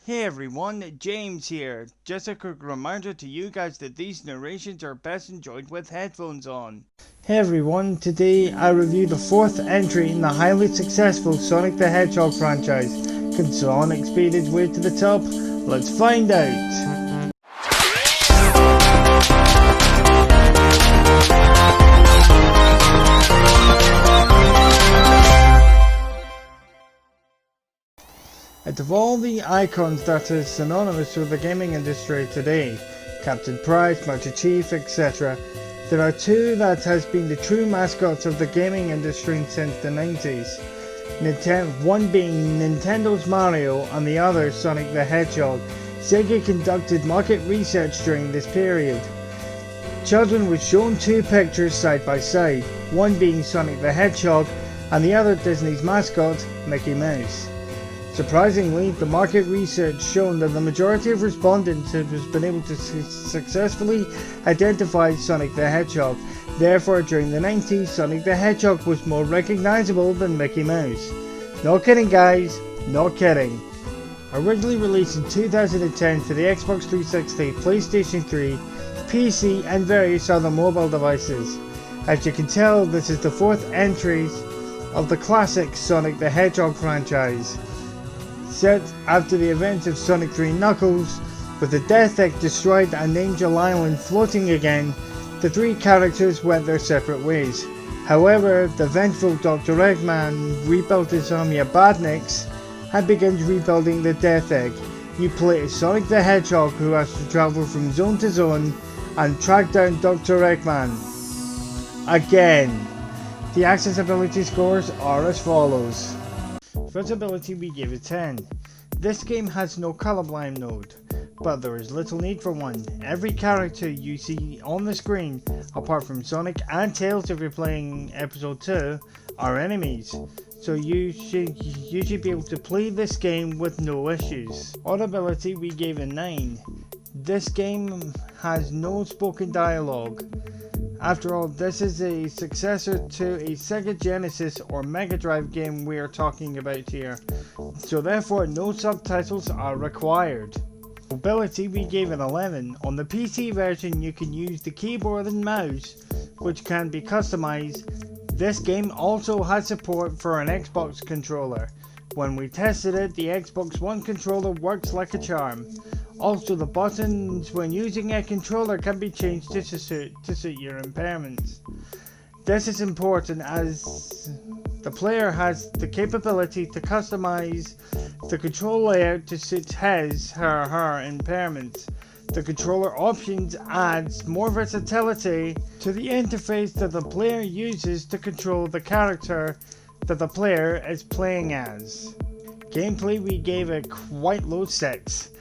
Hey everyone, James here. Just a quick reminder to you guys that these narrations are best enjoyed with headphones on. Hey everyone, today I review the fourth entry in the highly successful Sonic the Hedgehog franchise. Can Sonic speed his way to the top? Let's find out! Out of all the icons that are synonymous with the gaming industry today, Captain Price, Master Chief, etc., there are two that has been the true mascots of the gaming industry since the 90s. One being Nintendo's Mario and the other Sonic the Hedgehog. Sega conducted market research during this period. Children were shown two pictures side by side, one being Sonic the Hedgehog and the other Disney's mascot, Mickey Mouse. Surprisingly, the market research shown that the majority of respondents have been able to successfully identify Sonic the Hedgehog. Therefore, during the 90s, Sonic the Hedgehog was more recognizable than Mickey Mouse. No kidding guys, no kidding. Originally released in 2010 for the Xbox 360, PlayStation 3, PC and various other mobile devices. As you can tell, this is the fourth entry of the classic Sonic the Hedgehog franchise. Set after the events of Sonic 3 Knuckles, with the Death Egg destroyed and Angel Island floating again, the three characters went their separate ways. However, the vengeful Dr. Eggman rebuilt his army of badniks and begins rebuilding the Death Egg. You play as Sonic the Hedgehog, who has to travel from zone to zone and track down Dr. Eggman. Again. The accessibility scores are as follows. Visibility, we give it 10. This game has no colorblind mode, but there is little need for one. Every character you see on the screen, apart from Sonic and Tails if you're playing episode 2, are enemies. So you should be able to play this game with no issues. Audibility, we gave a 9. This game has no spoken dialogue. After all, this is a successor to a Sega Genesis or Mega Drive game we are talking about here, so therefore no subtitles are required. Mobility, we gave an 11. On the PC version you can use the keyboard and mouse, which can be customized. This game also has support for an Xbox controller. When we tested it, the Xbox One controller works like a charm. Also, the buttons when using a controller can be changed to suit your impairments. This is important as the player has the capability to customize the control layout to suit her impairments. The controller options adds more versatility to the interface that the player uses to control the character that the player is playing as. Gameplay, we gave a quite low 6.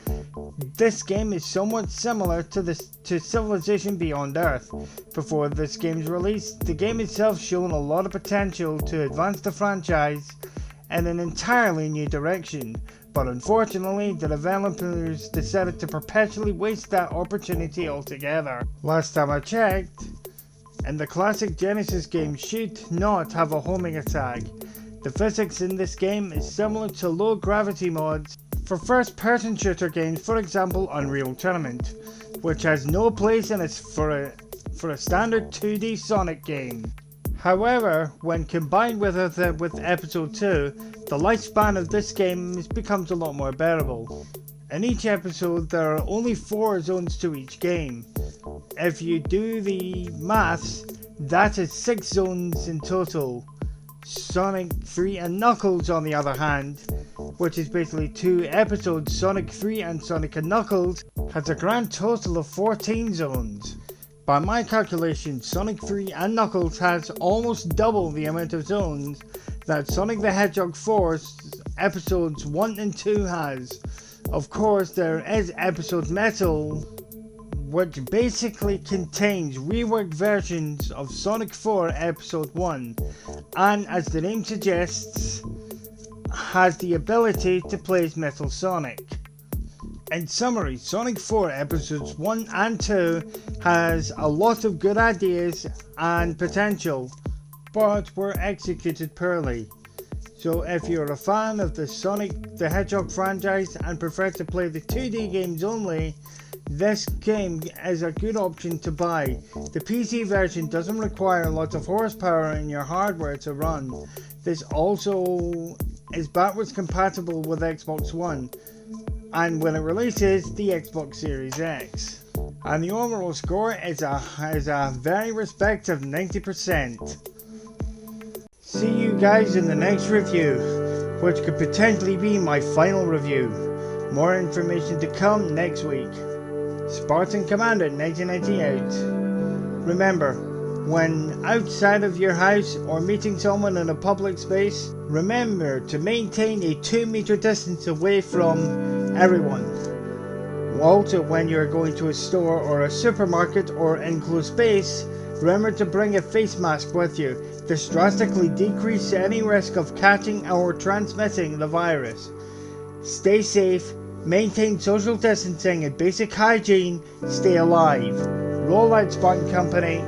This game is somewhat similar to Civilization Beyond Earth. Before this game's release, the game itself shown a lot of potential to advance the franchise in an entirely new direction, but unfortunately the developers decided to perpetually waste that opportunity altogether. Last time I checked, and the classic Genesis game should not have a homing attack. The physics in this game is similar to low gravity mods for first-person shooter games, for example Unreal Tournament, which has no place in it for a standard 2D Sonic game. However, when combined with episode 2, the lifespan of this game becomes a lot more bearable. In each episode there are only 4 zones to each game. If you do the maths, that is 6 zones in total. Sonic 3 and Knuckles, on the other hand, which is basically 2 episodes, Sonic 3 and Sonic and Knuckles, has a grand total of 14 zones. By my calculations, Sonic 3 and Knuckles has almost double the amount of zones that Sonic the Hedgehog 4's episodes 1 and 2 has. Of course, there is episode Metal, which basically contains reworked versions of Sonic 4 Episode 1, and as the name suggests, has the ability to play as Metal Sonic. In summary, Sonic 4 Episodes 1 and 2 has a lot of good ideas and potential, but were executed poorly. So if you're a fan of the Sonic the Hedgehog franchise and prefer to play the 2D games only, this game is a good option to buy. The PC version doesn't require lots of horsepower in your hardware to run. This also is backwards compatible with Xbox One, and when it releases, the Xbox Series X. And the overall score is a very respective 90%. See you guys in the next review, which could potentially be my final review. More information to come next week. Spartan Commander 1998. Remember, when outside of your house or meeting someone in a public space, remember to maintain a 2-meter distance away from everyone. Also, when you're going to a store or a supermarket or enclosed space, remember to bring a face mask with you. This drastically decreases any risk of catching or transmitting the virus. Stay safe, maintain social distancing and basic hygiene, stay alive. Roll out, Spartan Company.